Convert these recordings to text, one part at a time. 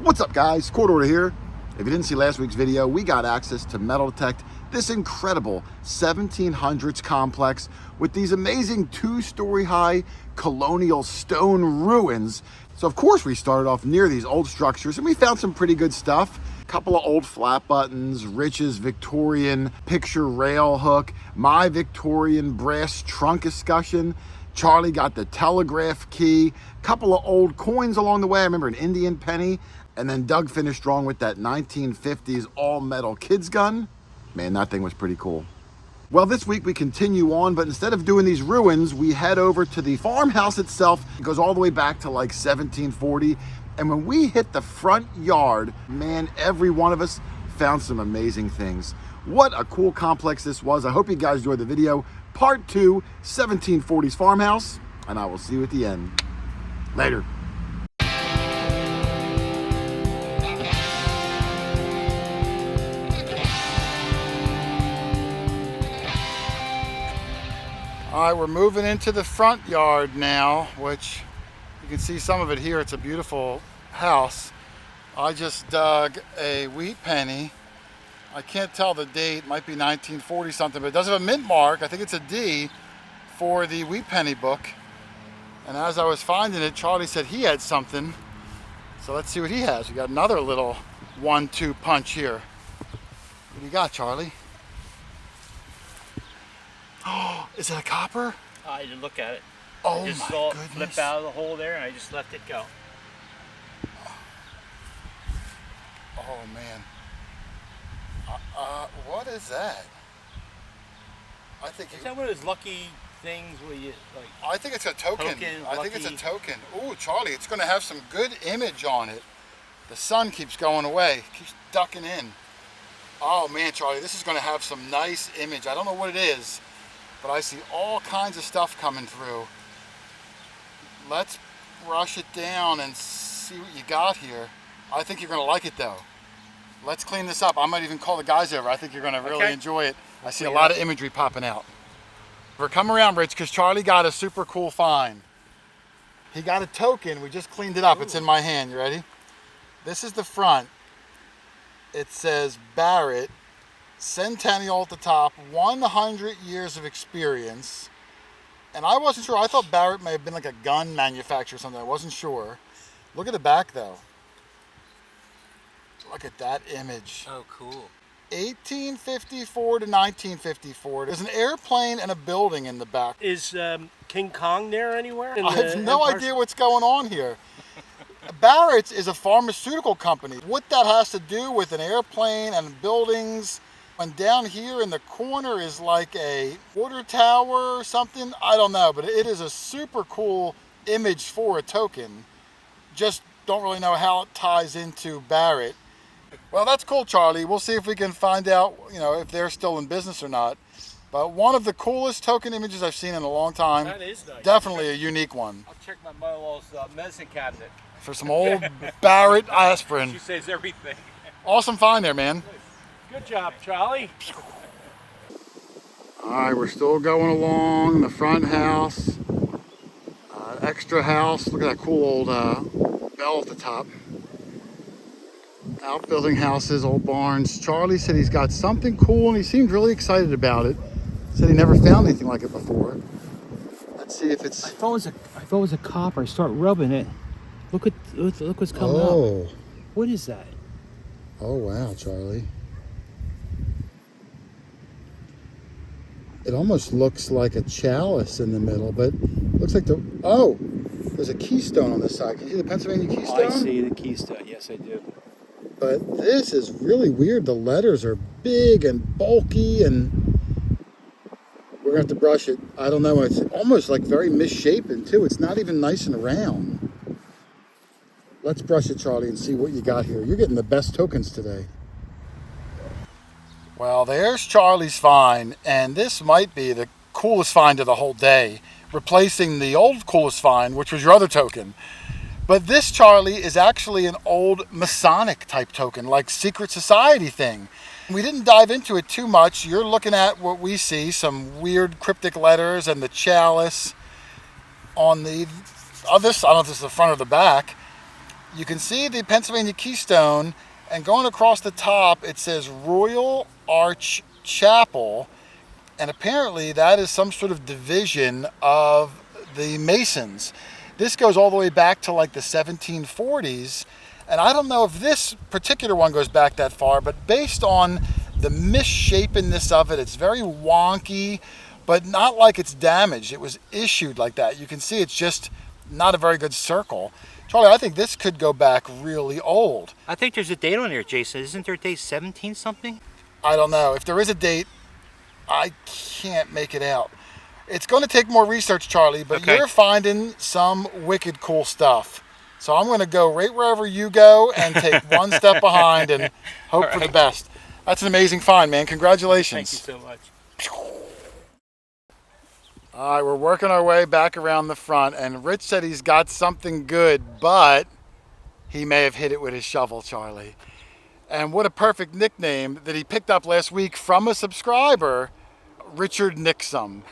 What's up, guys? QuarterHoarder here. If you didn't see last week's video, we got access to metal detect this incredible 1700s complex with these amazing 2-story high colonial stone ruins. So of course we started off near these old structures and we found some pretty good stuff. A couple of old flat buttons, Rich's Victorian picture rail hook, my Victorian brass trunk escutcheon. Charlie got the telegraph key, a couple of old coins along the way. I remember an Indian penny. And then Doug finished strong with that 1950s all-metal kids gun. Man, that thing was pretty cool. Well, this week we continue on, but instead of doing these ruins, we head over to the farmhouse itself. It goes all the way back to like 1740. And when we hit the front yard, man, every one of us found some amazing things. What a cool complex this was. I hope you guys enjoyed the video. Part 2, 1740's farmhouse, and I will see you at the end. Later. All right, we're moving into the front yard now, which you can see some of it here. It's a beautiful house. I just dug a wheat penny. I can't tell the date, it might be 1940 something, but it does have a mint mark. I think it's a D for the wheat penny book. And as I was finding it, Charlie said he had something. So let's see what he has. We got another little 1-2 punch here. What do you got, Charlie? Oh, is that a copper? I didn't look at it. Oh, I just my saw it goodness. flip out of the hole there and I just let it go. Oh, man. What is that? I think Is that one of those lucky things where you like? I think it's a token. I think it's a token. Ooh, Charlie, it's going to have some good image on it. The sun keeps going away, keeps ducking in. Oh man, Charlie, this is going to have some nice image. I don't know what it is, but I see all kinds of stuff coming through. Let's brush it down and see what you got here. I think you're going to like it though. Let's clean this up. I might even call the guys over. I think you're going to really enjoy it. I see a lot of imagery popping out. We're coming around, Rich, because Charlie got a super cool find. He got a token. We just cleaned it up. Ooh. It's in my hand. You ready? This is the front. It says Barrett, Centennial at the top, 100 years of experience. And I wasn't sure. I thought Barrett may have been like a gun manufacturer or something. I wasn't sure. Look at the back though. Look at that image. Oh, cool. 1854 to 1954. There's an airplane and a building in the back. Is King Kong there anywhere? I have no idea what's going on here. Barrett's is a pharmaceutical company. What that has to do with an airplane and buildings. And down here in the corner is like a water tower or something. I don't know, but it is a super cool image for a token. Just don't really know how it ties into Barrett. Well, that's cool, Charlie. We'll see if we can find out, if they're still in business or not. But one of the coolest token images I've seen in a long time. That is nice. Definitely a unique one. I'll check my mother-in-law's medicine cabinet. For some old Barrett aspirin. She says everything. Awesome find there, man. Good job, Charlie. All right, we're still going along the front house. Extra house. Look at that cool old bell at the top. Outbuilding houses, old barns. Charlie said he's got something cool and he seemed really excited about it. Said he never found anything like it before. Let's see if it's... I thought it was a copper. I start rubbing it. Look what's coming up. What is that? Oh wow, Charlie. It almost looks like a chalice in the middle, but looks like there's a keystone on this side. Can you see the Pennsylvania keystone? I see the keystone. Yes, I do. But this is really weird. The letters are big and bulky, and we're gonna have to brush it. I don't know. It's almost like very misshapen too. It's not even nice and round. Let's brush it, Charlie, and see what you got here. You're getting the best tokens today. Well, there's Charlie's find, and this might be the coolest find of the whole day, replacing the old coolest find, which was your other token. But this, Charlie, is actually an old Masonic type token, like secret society thing. We didn't dive into it too much. You're looking at what we see, some weird cryptic letters and the chalice on the other side. I don't know if this is the front or the back. You can see the Pennsylvania Keystone, and going across the top, it says Royal Arch Chapel, and apparently that is some sort of division of the Masons. This goes all the way back to like the 1740s, and I don't know if this particular one goes back that far, but based on the misshapenness of it, it's very wonky, but not like it's damaged. It was issued like that. You can see it's just not a very good circle. Charlie, I think this could go back really old. I think there's a date on there, Jason. Isn't there a date 17 something? I don't know. If there is a date, I can't make it out. It's going to take more research, Charlie, but Okay. You're finding some wicked cool stuff. So I'm going to go right wherever you go and take one step behind and hope for the best. That's an amazing find, man. Congratulations. Thank you so much. All right, we're working our way back around the front, and Rich said he's got something good, but he may have hit it with his shovel, Charlie. And what a perfect nickname that he picked up last week from a subscriber, Richard Nixum.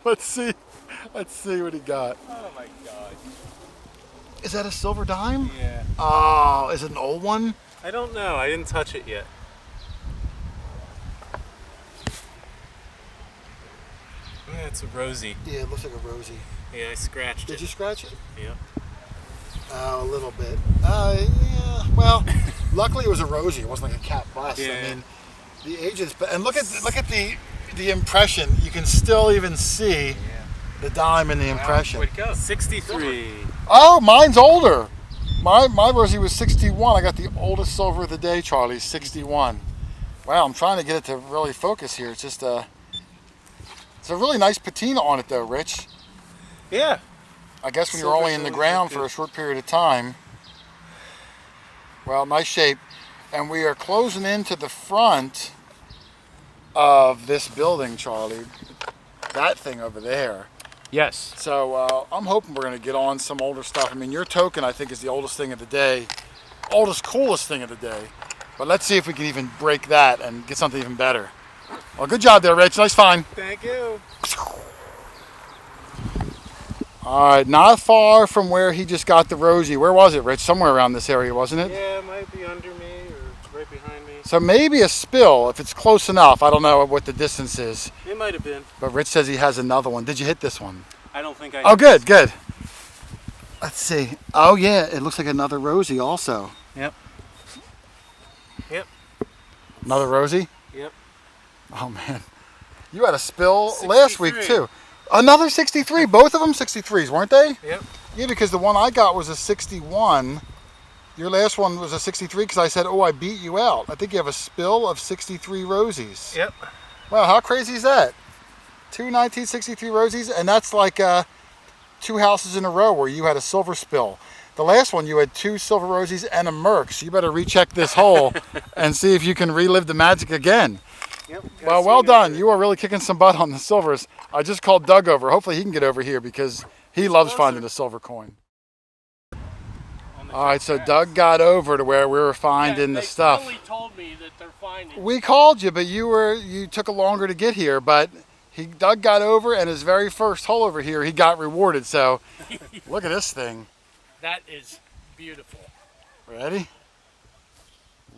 Let's see what he got. Oh my god. Is that a silver dime? Yeah. Oh, is it an old one? I don't know. I didn't touch it yet. Yeah, it's a rosy. Yeah, it looks like a rosy. Yeah, I scratched it. Did you scratch it? Yeah. Oh, a little bit. Yeah. Well, luckily it was a rosy. It wasn't like a cat bust. Yeah. I mean, the ages. And look at the impression. You can still even see the dime in the impression. Where'd it go? 63. Oh, mine's older. My rosy was 61. I got the oldest silver of the day, Charlie, 61. Wow, I'm trying to get it to really focus here. It's just it's a really nice patina on it though, Rich. Yeah. I guess when you're Silver's only in the always ground good. for a short period of time. Well, nice shape. And we are closing into the front of this building, Charlie. That thing over there. Yes. So I'm hoping we're going to get on some older stuff. I mean, your token, I think, is the oldest thing of the day. Oldest, coolest thing of the day. But let's see if we can even break that and get something even better. Well, good job there, Rich. Nice find. Thank you. All right, not far from where he just got the rosy. Where was it, Rich? Somewhere around this area, wasn't it? Yeah, it might be under me or right behind me. So maybe a spill, if it's close enough. I don't know what the distance is. It might have been. But Rich says he has another one. Did you hit this one? I don't think I Oh, good, good. Let's see. Oh, yeah, it looks like another rosy also. Yep. Yep. Another rosy? Yep. Oh, man. You had a spill last week, 63. too. Another 63. Both of them 63s, weren't they? Yep. Yeah, because the one I got was a 61. Your last one was a 63 because I said, oh, I beat you out. I think you have a spill of 63 rosies. Yep. Wow, how crazy is that? 2 1963 rosies, and that's like 2 houses in a row where you had a silver spill. The last one, you had 2 silver rosies and a Merc, so you better recheck this hole and see if you can relive the magic again. Yep. Well, well done. You are really kicking some butt on the silvers. I just called Doug over. Hopefully he can get over here because he loves finding a silver coin. All right, so Doug got over to where we were finding the stuff. They told me that they're finding. We called you, but you took a longer to get here. But Doug got over, and his very first hole over here, he got rewarded. So look at this thing. That is beautiful. Ready?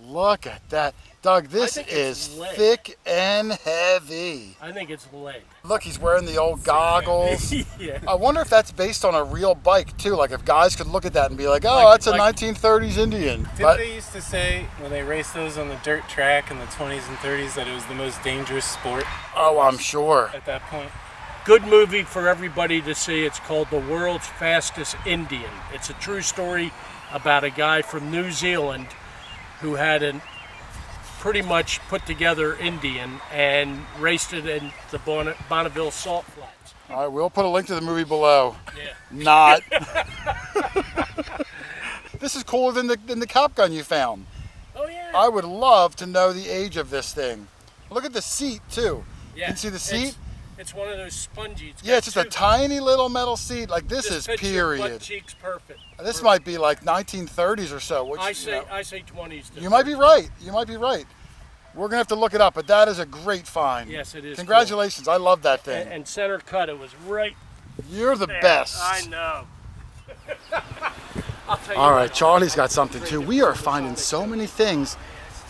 Look at that. Doug, this think is it's lead. thick and heavy. I think it's lead. Look, he's wearing the old goggles. Yeah. I wonder if that's based on a real bike, too. Like, if guys could look at that and be like, oh, Like- that's a like- 1930s Indian. Didn't But they used to say when they raced those on the dirt track in the 20s and 30s that it was the most dangerous sport oh, I'm sure. at that point? Good movie for everybody to see. It's called The World's Fastest Indian. It's a true story about a guy from New Zealand who had a pretty much put together Indian and raced it in the Bonneville Salt Flats. All right, we'll put a link to the movie below. Yeah. Not. This is cooler than the cap gun you found. Oh yeah. I would love to know the age of this thing. Look at the seat, too. Yeah. You can see the seat? It's one of those spongy. Yeah, it's just a tiny little metal seat. Like, this is Butt period. cheeks perfect. This might be like 1930s or so. Which, I you know, say 20s. you might be right. You might be right. We're going to have to look it up, but that is a great find. Yes, it is. Congratulations. I love that cool. thing. And center cut, it was right You're the there. best. I know. All right, Charlie's got something too. We are finding so many things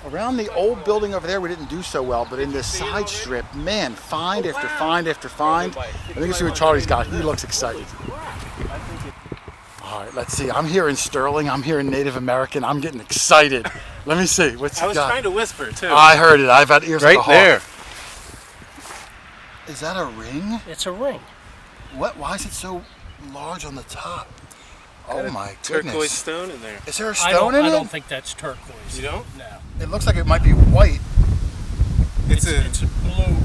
around the old building over there. We didn't do so well, but in this side strip, man, find after find after find. I think you see what Charlie's got. He looks excited. All right, let's see. I'm hearing Sterling. I'm hearing Native American. I'm getting excited. Let me see. What's he got? I was trying to whisper too. I heard it. I've had ears like a hawk. there. Is that a ring? It's a ring. What? Why is it so large on the top? Oh my goodness. Turquoise stone in there. Is there a stone in it? I don't think that's turquoise. You don't? No. It looks like it might be white. It's a blue,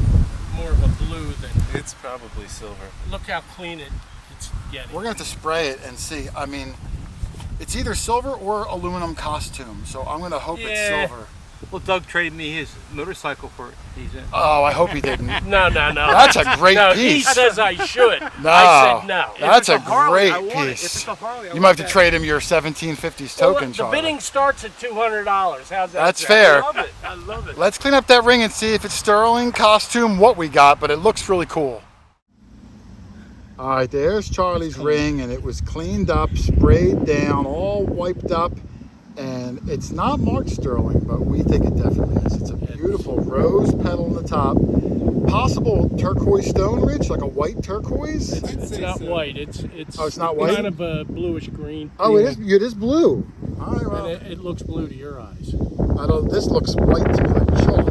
more of a blue than. It's probably silver. Look how clean it's getting. We're gonna have to spray it and see. I mean, it's either silver or aluminum costume, so I'm gonna hope it's silver. Well, Doug traded me his motorcycle for it. Oh, I hope he didn't. No. That's a great He piece. says I should. No, I said no. That's a Harley, great piece. If it's a Harley, You might have to trade him your 1750s token, The Charlie. bidding starts at $200. How's that? That's sound? fair. I love it. Let's clean up that ring and see if it's sterling costume, what we got, but it looks really cool. All right, there's Charlie's ring, and it was cleaned up, sprayed down, all wiped up, and it's not marked sterling, but we think it definitely is. It's a beautiful rose petal on the top. Possible turquoise stone, Rich, like a white turquoise? It's not white. It's Oh, it's not white? kind of a bluish green. Oh, it is blue. All right, well, And it looks blue to your eyes. I don't. This looks white to me, like chalk,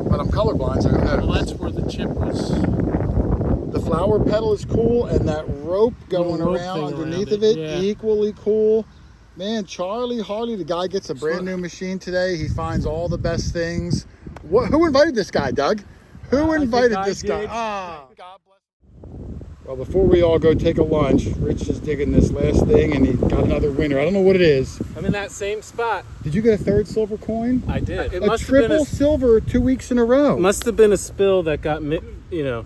but I'm colorblind, so who knows? Well, that's where the chip was. The flower petal is cool, and that rope going Little rope around thing underneath around of it, it, yeah. equally cool. Man, Charlie Harley, the guy gets a brand new machine today. He finds all the best things. Who invited this guy, Doug? Who invited this guy? Ah. God bless. Well, before we all go take a lunch, Rich is digging this last thing, and he got another winner. I don't know what it is. I'm in that same spot. Did you get a third silver coin? I did. It A triple silver 2 weeks in a row. must have been a spill that got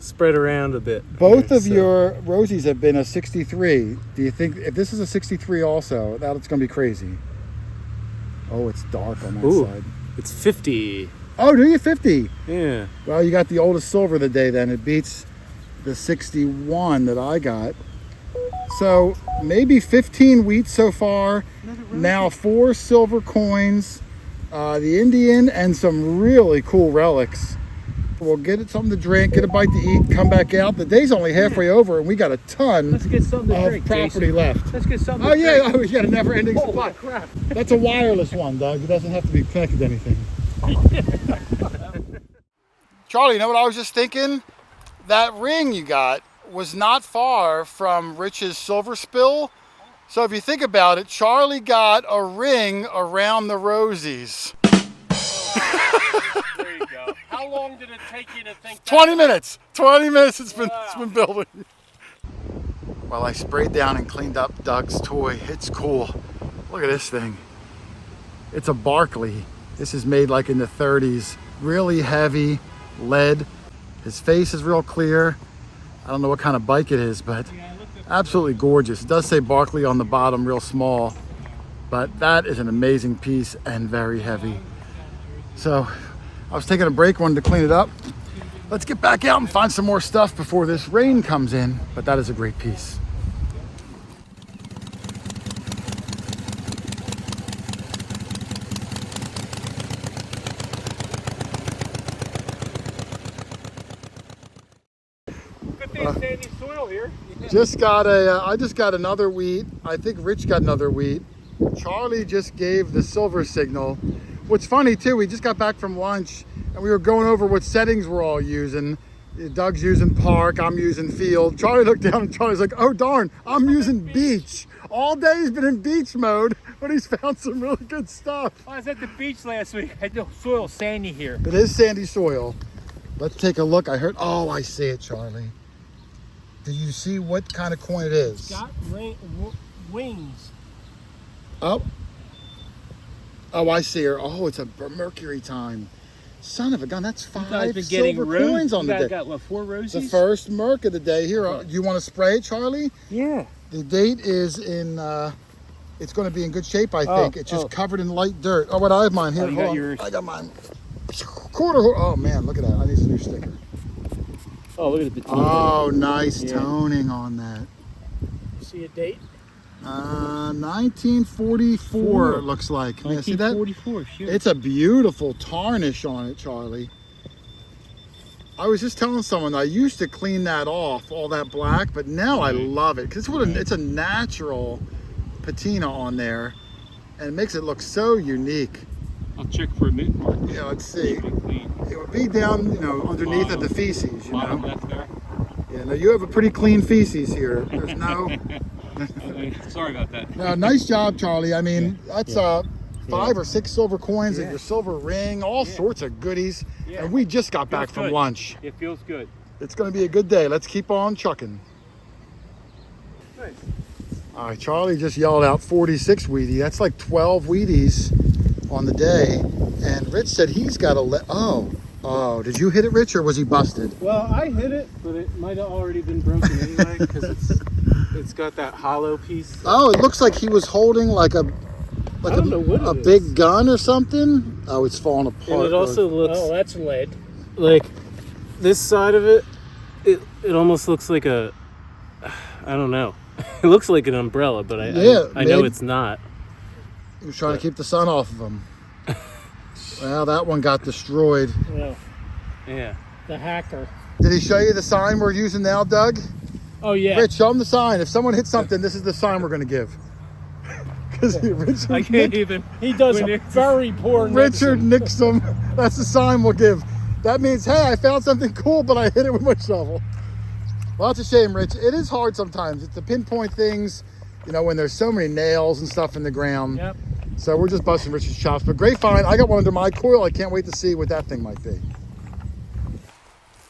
spread around a bit. Both of your rosies have been a 63. Do you think if this is a 63 also, that's going to be crazy? Oh, it's dark on that side. It's 50. Oh, do you 50? Yeah. Well, you got the oldest silver of the day then. It beats the 61 that I got. So maybe 15 wheat so far. Now 4 silver coins, the Indian, and some really cool relics. We'll get it something to drink, get a bite to eat, come back out. The day's only halfway over, and we got a ton Let's get something to of drink, property Jason. left. Let's get something Oh to yeah, drink. oh, you got a never-ending Holy supply. crap. That's a wireless one, Doug. It doesn't have to be connected to anything. Charlie, you know what I was just thinking? That ring you got was not far from Rich's silver spill. So if you think about it, Charlie got a ring around the rosies. There you go. How long did it take you to think? 20 minutes. 20 minutes it's been building. Well, I sprayed down and cleaned up Doug's toy. It's cool. Look at this thing. It's a Barkley. This is made like in the 30s. Really heavy lead. His face is real clear. I don't know what kind of bike it is, but absolutely gorgeous. It does say Barkley on the bottom, real small, but that is an amazing piece and very heavy. So I was taking a break, wanted to clean it up. Let's get back out and find some more stuff before this rain comes in, but that is a great piece. Sandy soil here. Just got I just got another wheat. I think Rich got another wheat. Charlie just gave the silver signal. What's funny too, we just got back from lunch and we were going over what settings we're all using. Doug's using park, I'm using field. Charlie looked down and Charlie's like, oh darn, I'm using beach. All day he's been in beach mode, but he's found some really good stuff. I was at the beach last week. I had the soil sandy here. It is sandy soil. Let's take a look. I heard, oh, I see it, Charlie. Do you see what kind of coin it is? Got wings. Oh. Oh, I see her. Oh, it's a Mercury time. Son of a gun, that's 5 silver coins on the day. Got what, 4 roses? The first Merc of the day. Here, do you want to spray it, Charlie? Yeah. The date is in, it's going to be in good shape, I think. It's just covered in light dirt. Oh, what I have mine here. you Hold got on. yours. I got mine. QuarterHoarder. Oh, man, look at that. I need a new sticker. Oh, look at the teeth. Oh, nice toning on that. See a date? 1944 it looks like. Yeah, see that? 1944. Sure. It's a beautiful tarnish on it, Charlie. I was just telling someone I used to clean that off, all that black, but now I love it because it's a natural patina on there, and it makes it look so unique. I'll check for a mint mark. Yeah, let's see. Clean. It would be down, underneath of the feces, Bottom left there. Yeah, no, you have a pretty clean feces here. There's no. Sorry about that. No, nice job, Charlie. I mean, that's 5 or 6 silver coins and your silver ring, all sorts of goodies. Yeah. And we just got back from good. lunch. It feels good. It's going to be a good day. Let's keep on chucking. Nice. All right, Charlie just yelled out 46 Wheaties. That's like 12 Wheaties on the day. And Rich said he's got a Oh, did you hit it, Rich, or was he busted? Well, I hit it, but it might have already been broken anyway because it's got that hollow piece. Oh, it looks like he was holding like a don't know what it is. big gun or something. Oh, it's falling apart. And it also looks Oh, that's lead. like this side of it. It almost looks like I don't know. It looks like an umbrella, but I know maybe. it's not. He was trying to keep the sun off of him. Well, that one got destroyed. Well, Yeah. the hacker. Did he show you the sign we're using now, Doug? Oh, yeah. Rich, show him the sign. If someone hits something, this is the sign we're going to give. Because I can't even. He does When a it's- very poor Richard Nixon. Nixon. That's the sign we'll give. That means, hey, I found something cool, but I hit it with my shovel. Well, that's a shame, Rich. It is hard sometimes. It's to pinpoint things, when there's so many nails and stuff in the ground. Yep. So we're just busting Richard's chops. But great find. I got one under my coil. I can't wait to see what that thing might be.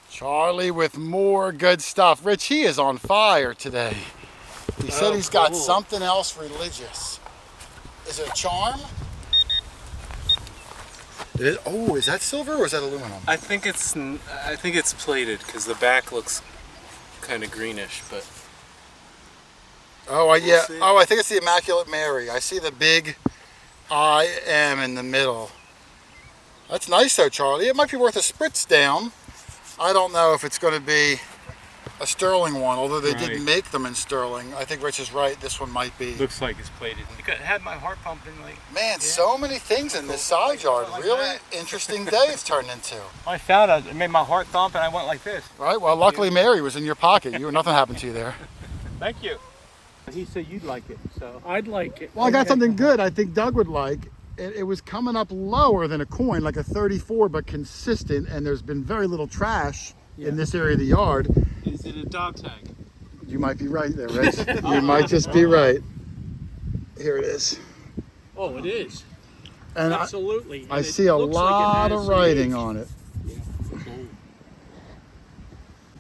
Charlie with more good stuff. Rich, he is on fire today. He said he's got cool. something else religious. Is it a charm? Is that silver or is that aluminum? I think it's plated because the back looks kind of greenish, but Yeah. see. Oh, I think it's the Immaculate Mary. I see the big I am in the middle. That's nice though, Charlie. It might be worth a spritz down. I don't know if it's going to be a sterling one, although they did Right. make them in sterling. I think Rich is right. This one might be. Looks like it's plated. It had my heart pumping like. Man, so many things in this side yard. Really interesting day it's turned into. I found it. It made my heart thump, and I went like this. Right. Well, luckily Mary was in your pocket. Nothing happened to you there. Thank you. He said you'd like it, so. I'd like it. Well, I got something good I think Doug would like. It was coming up lower than a coin, like a 34, but consistent, and there's been very little trash in this area of the yard. is it a dog tag? You might be right there, Rich. You might just be right. Here it is. Oh, it is. And Absolutely. I And it see a looks like it lot has of some writing age. on it.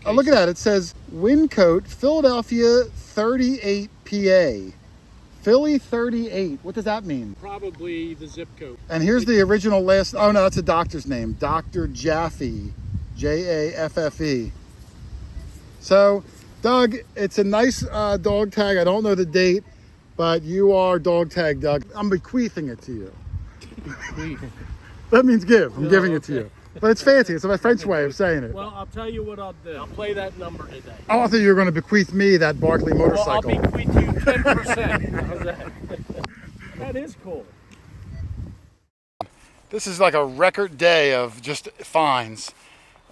Oh, look at that. It says Wyncote, Philadelphia 38 PA. Philly 38. What does that mean? Probably the zip code. And here's the original last. Oh, no, that's a doctor's name. Dr. Jaffe. Jaffe. So, Doug, it's a nice dog tag. I don't know the date, but you are dog tag, Doug. I'm bequeathing it to you. That means give. I'm giving it to you. But it's fancy. It's my French way of saying it. Well, I'll tell you what I'll do. I'll play that number today. Oh, I thought you were going to bequeath me that Barkley Well, I'll motorcycle. bequeath you 10%. How's that? That is cool. This is like a record day of just finds.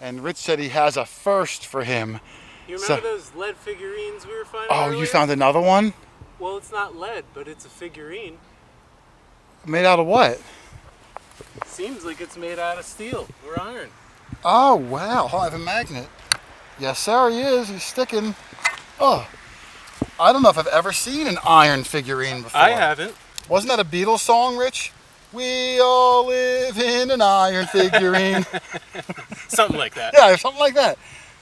And Rich said he has a first for him. You So- remember those lead figurines we were finding? Oh, earlier? you found another one? Well, it's not lead, but it's a figurine. Made out of what? Seems like it's made out of steel or iron. Oh, wow. I have a magnet. Yes, sir, he is. He's sticking. Oh, I don't know if I've ever seen an iron figurine before. I haven't. Wasn't that a Beatles song, Rich? We all live in an iron figurine. Something like that. Yeah, something like that.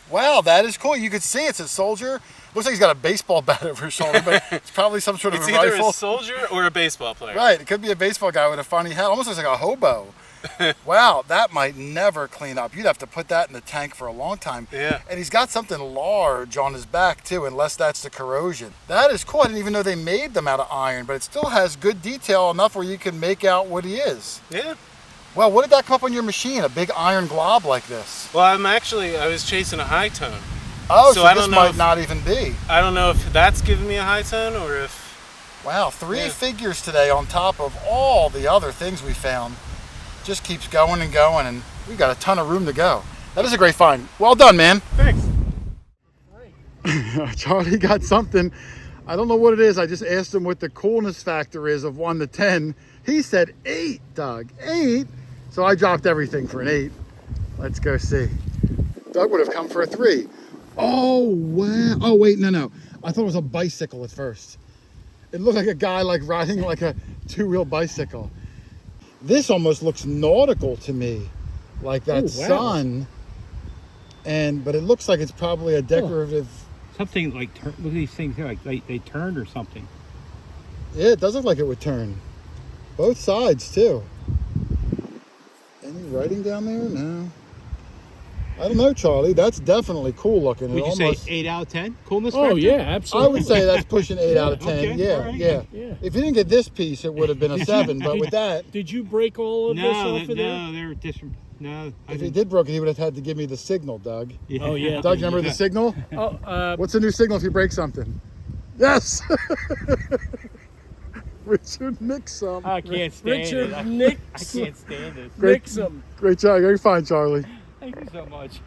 Wow, that is cool. You could see it's a soldier. Looks like he's got a baseball bat over his shoulder, but it's probably some sort of It's a either rifle. a soldier or a baseball player. Right, it could be a baseball guy with a funny hat. Almost looks like a hobo. Wow, that might never clean up. You'd have to put that in the tank for a long time. Yeah. And he's got something large on his back too, unless that's the corrosion. That is cool. I didn't even know they made them out of iron, but it still has good detail enough where you can make out what he is. Yeah. Well, what did that come up on your machine? A big iron glob like this? Well, I was chasing a high tone. Oh, So so I this don't know might if- not even be. I don't know if that's giving me a high tone or if Wow, 3 figures today on top of all the other things we found. Just keeps going and going, and we got a ton of room to go. That is a great find. Well done, man. Thanks. Charlie got something. I don't know what it is. I just asked him what the coolness factor is of 1 to 10. He said 8, Doug. 8? So I dropped everything for an 8. Let's go see. Doug would have come for a 3. Oh, wow. Oh, wait, no. I thought it was a bicycle at first. It looked like a guy like riding like a 2-wheel bicycle. This almost looks nautical to me, like that sun. But it looks like it's probably a decorative. Something like, look at these things here, like they turned or something. Yeah, it does look like it would turn. Both sides too. Any writing down there? No. I don't know, Charlie. That's definitely cool looking. Would you say 8 out of 10? Coolness Oh factor? yeah, absolutely. I would say that's pushing 8 out of 10. Okay, Yeah, all right. yeah. If you didn't get this piece, it would have been a 7. But with that, Did you break all of this off of there? No, they're different. No, I if he didn't. did broke it, he would have had to give me the signal, Doug. Yeah. Oh, yeah. Doug, you remember the signal? Oh, What's the new signal if you break something? Yes. Richard Nixon. I can't stand Richard it. I Nix. can't stand it. Nixon. Great job. You're fine, Charlie. Thank you so much.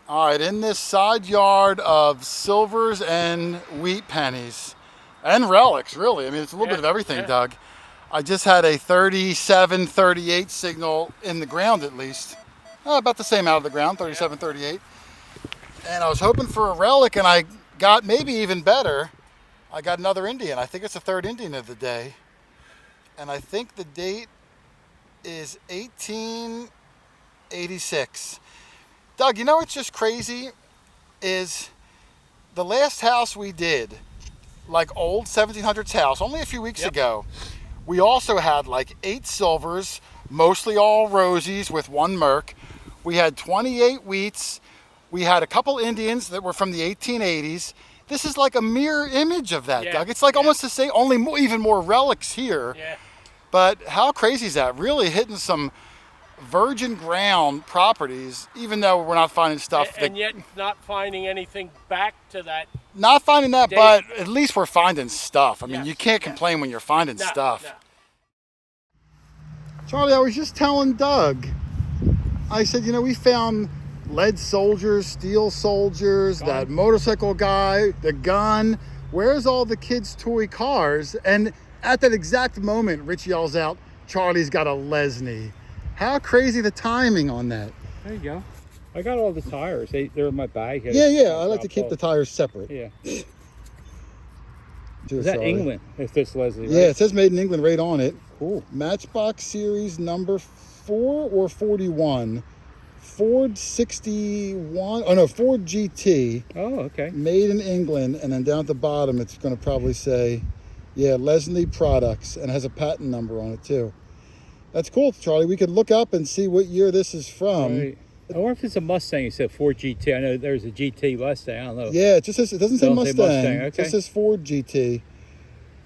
All right, in this side yard of silvers and wheat pennies and relics, really. I mean, it's a little bit of everything, Doug. I just had a 37, 38 signal in the ground at least. About the same out of the ground, 37, 38. And I was hoping for a relic, and I got maybe even better. I got another Indian. I think it's the 3rd Indian of the day. And I think the date is 1886. Doug, you know what's just crazy is the last house we did, like old 1700's house, only a few weeks ago, we also had like 8 silvers, mostly all rosies with 1 Merc. We had 28 wheats. We had a couple Indians that were from the 1880s. This is like a mirror image of that, Doug. It's like almost the same, only even more relics here. Yeah. But how crazy is that? Really hitting some virgin ground properties, even though we're not finding stuff. And yet not finding anything back to that. Not finding that, date. but at least we're finding stuff. I mean, Yes, you can't complain when you're finding No, stuff. no. Charlie, I was just telling Doug, I said, you know, we found lead soldiers, steel soldiers, that motorcycle guy, the gun. Where's all the kids' toy cars? And at that exact moment, Rich yells out, Charlie's got a Lesney. How crazy the timing on that. There you go. I got all the tires. They're in my bag. Yeah. I like to keep the tires separate. Yeah. Cheers, Is that Charlie. England? If this Leslie, right? Yeah, it says made in England right on it. Cool. Matchbox series number 4 or 41. Ford 61. Oh no, Ford GT. Oh, okay. Made in England, and then down at the bottom it's going to probably say, Leslie Products, and it has a patent number on it too. That's cool, Charlie. We could look up and see what year this is from. Right. I wonder if it's a Mustang. It said Ford GT. I know there's a GT Mustang. I don't know. Yeah, it just says, it doesn't say Don't say Mustang. Mustang, It okay. just says Ford GT.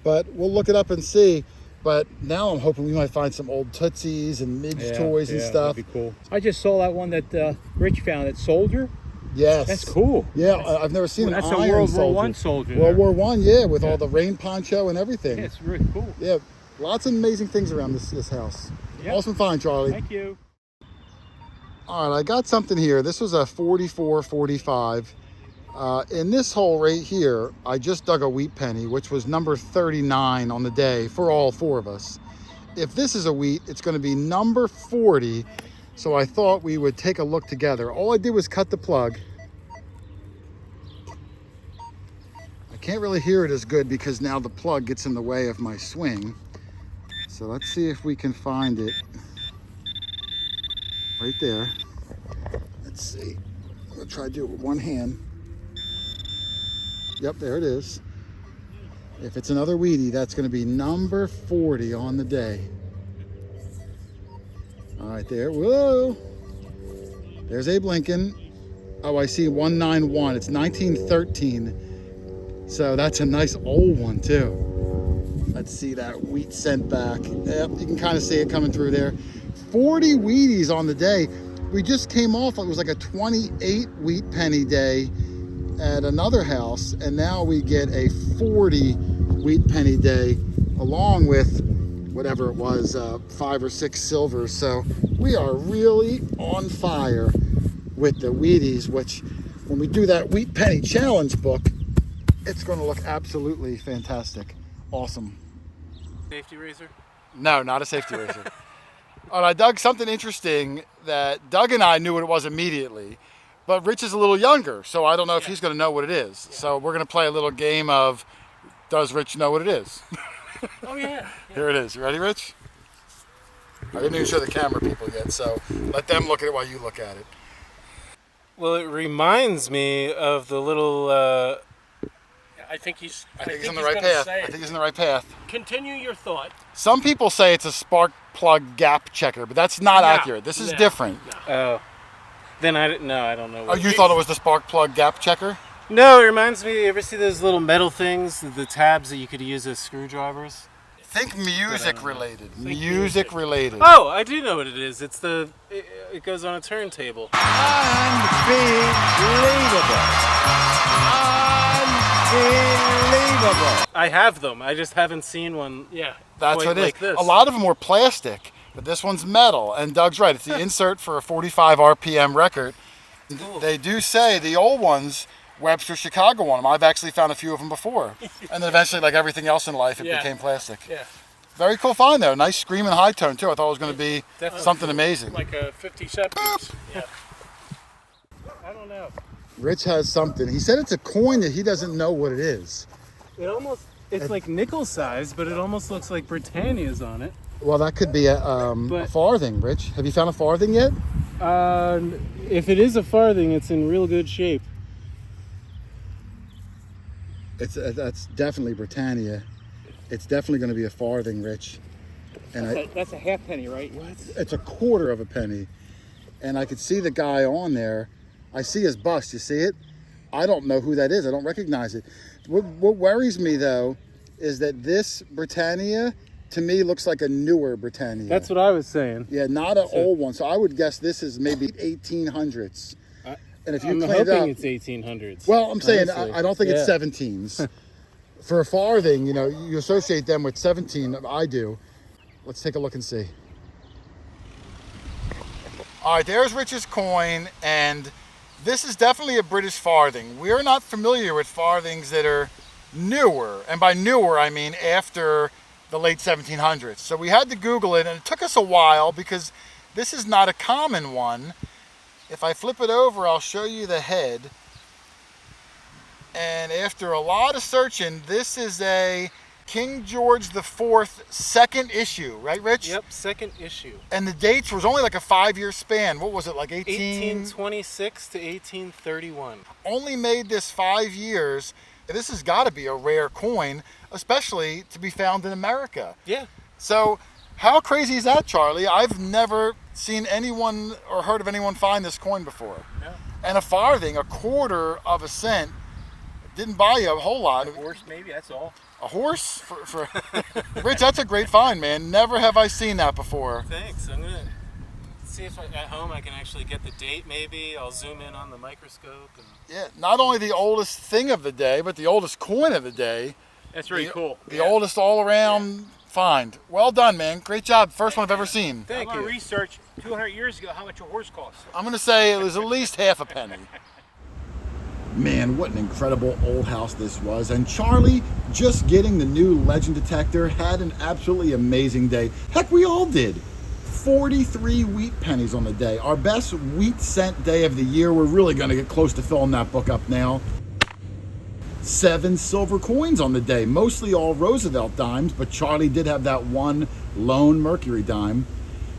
But we'll look it up and see. But now I'm hoping we might find some old Tootsies and Midge toys and stuff. That'd be cool. I just saw that one that Rich found at Soldier. Yes. That's cool. Yeah, I've never seen That's an a iron World soldier. War One soldier. World there. War One, yeah, with all the rain poncho and everything. Yeah, it's really cool. Yeah, lots of amazing things around this house. Yep. Awesome find, Charlie. Thank you. All right, I got something here. This was a 4445. In this hole right here, I just dug a wheat penny, which was number 39 on the day for all 4 of us. If this is a wheat, it's going to be number 40. So I thought we would take a look together. All I did was cut the plug. I can't really hear it as good because now the plug gets in the way of my swing. So let's see if we can find it. Right there. Let's see. I'm gonna try to do it with one hand. Yep, there it is. If it's another Wheatie, that's gonna be number 40 on the day. All right, there. Whoa. There's Abe Lincoln. Oh, I see 191. It's 1913. So that's a nice old one too. Let's see that wheat sent back. Yep, you can kind of see it coming through there. 40 Wheaties on the day. We just came off, it was like a 28 wheat penny day at another house, and now we get a 40 wheat penny day, along with whatever it was, 5 or 6 silvers. So we are really on fire with the Wheaties, which when we do that wheat penny challenge book, it's going to look absolutely fantastic. Awesome. Safety razor? No, not a safety razor. All right, Doug, something interesting that Doug and I knew what it was immediately, but Rich is a little younger, so I don't know if he's going to know what it is. Yeah. So we're going to play a little game of, does Rich know what it is? Oh, yeah. Here it is. You ready, Rich? I didn't even show the camera people yet, so let them look at it while you look at it. Well, it reminds me of the little... I think he's on the right path. I think he's in the right path. Continue your thought. Some people say it's a spark plug gap checker, but that's not accurate. This is different. Oh. Then I don't know. Oh, you thought it was the spark plug gap checker? No, it reminds me, you ever see those little metal things, the tabs that you could use as screwdrivers? Think music related. Music related. Oh, I do know what it is. It's it goes on a turntable. Unbelievable. I have them. I just haven't seen one. Yeah. That's what it is. Like this. A lot of them were plastic, but this one's metal. And Doug's right. It's the insert for a 45 RPM record. Cool. They do say the old ones, Webster, Chicago on them. I've actually found a few of them before. And then eventually, like everything else in life, it became plastic. Yeah. Very cool find, though. Nice screaming high tone, too. I thought it was going to be something amazing. Like a 50-cent piece. Yeah. I don't know. Rich has something. He said it's a coin that he doesn't know what it is. It's like nickel size, but it almost looks like Britannia's on it. Well, that could be a farthing, Rich. Have you found a farthing yet? If it is a farthing, it's in real good shape. That's definitely Britannia. It's definitely going to be a farthing, Rich. And That's a half penny, right? What? It's a quarter of a penny. And I could see the guy on there. I see his bust. You see it? I don't know who that is. I don't recognize it. What worries me, though, is that this Britannia, to me, looks like a newer Britannia. That's what I was saying. Yeah, not an old one. So I would guess this is maybe 1800s. And if you I'm clean it up, hoping it's 1800s. well, I'm saying honestly. I don't think it's 17s. For a farthing, you know, you associate them with 17. I do. Let's take a look and see. All right, there's Rich's coin, and this is definitely a British farthing. We're not familiar with farthings that are newer, and by newer I mean after the late 1700s. So we had to Google it, and it took us a while because this is not a common one. If I flip it over, I'll show you the head. And after a lot of searching, this is a King George IV second issue, right, Rich? Yep, second issue. And the dates was only like a 5-year span. What was it, like 1826 to 1831. Only made this 5 years. This has got to be a rare coin, especially to be found in America. Yeah. So how crazy is that, Charlie? I've never seen anyone or heard of anyone find this coin before. No. And a farthing, a quarter of a cent, didn't buy you a whole lot. A horse, maybe, that's all. A horse? For Rich, that's a great find, man. Never have I seen that before. Thanks. I'm going to see if at home I can actually get the date, maybe. I'll zoom in on the microscope. And... Yeah, not only the oldest thing of the day, but the oldest coin of the day. That's really cool. The oldest all-around find. Well done, man. Great job. First one I've ever seen. Thank you. I'm going to research 200 years ago how much a horse costs. I'm going to say it was at least half a penny. Man, what an incredible old house this was. And Charlie, just getting the new Legend Detector, had an absolutely amazing day. Heck, we all did. 43 wheat pennies on the day. Our best wheat cent day of the year. We're really going to get close to filling that book up now. 7 silver coins on the day, mostly all Roosevelt dimes, but Charlie did have that one lone Mercury dime.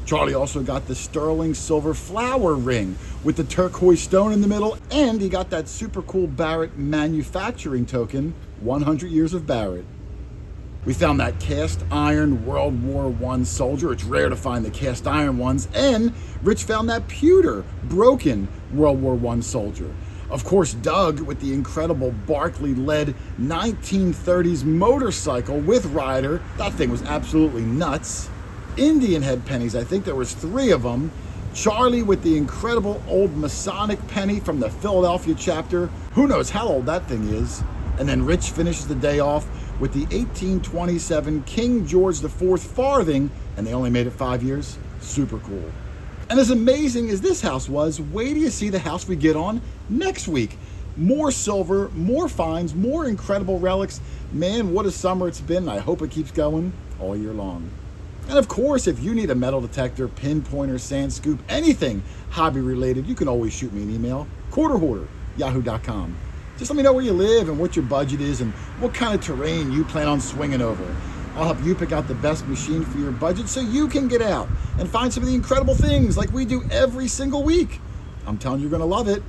Charlie also got the sterling silver flower ring with the turquoise stone in the middle, and he got that super cool Barrett manufacturing token, 100 years of Barrett. We found that cast iron World War I soldier. It's rare to find the cast iron ones. And Rich found that pewter, broken World War I soldier. Of course, Doug with the incredible Barclay-led 1930s motorcycle with rider. That thing was absolutely nuts. Indian head pennies, I think there was 3 of them. Charlie with the incredible old Masonic penny from the Philadelphia chapter. Who knows how old that thing is. And then Rich finishes the day off with the 1827 King George IV farthing, and they only made it 5 years. Super cool. And as amazing as this house was, wait till you see the house we get on next week. More silver, more finds, more incredible relics. Man, what a summer it's been. I hope it keeps going all year long. And of course, if you need a metal detector, pinpointer, sand scoop, anything hobby related, you can always shoot me an email, QuarterHoarder@yahoo.com. Just let me know where you live and what your budget is and what kind of terrain you plan on swinging over. I'll help you pick out the best machine for your budget so you can get out and find some of the incredible things like we do every single week. I'm telling you, you're gonna love it.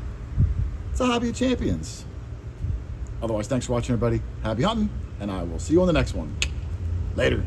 It's a hobby of champions. Otherwise, thanks for watching, everybody. Happy hunting, and I will see you on the next one. Later.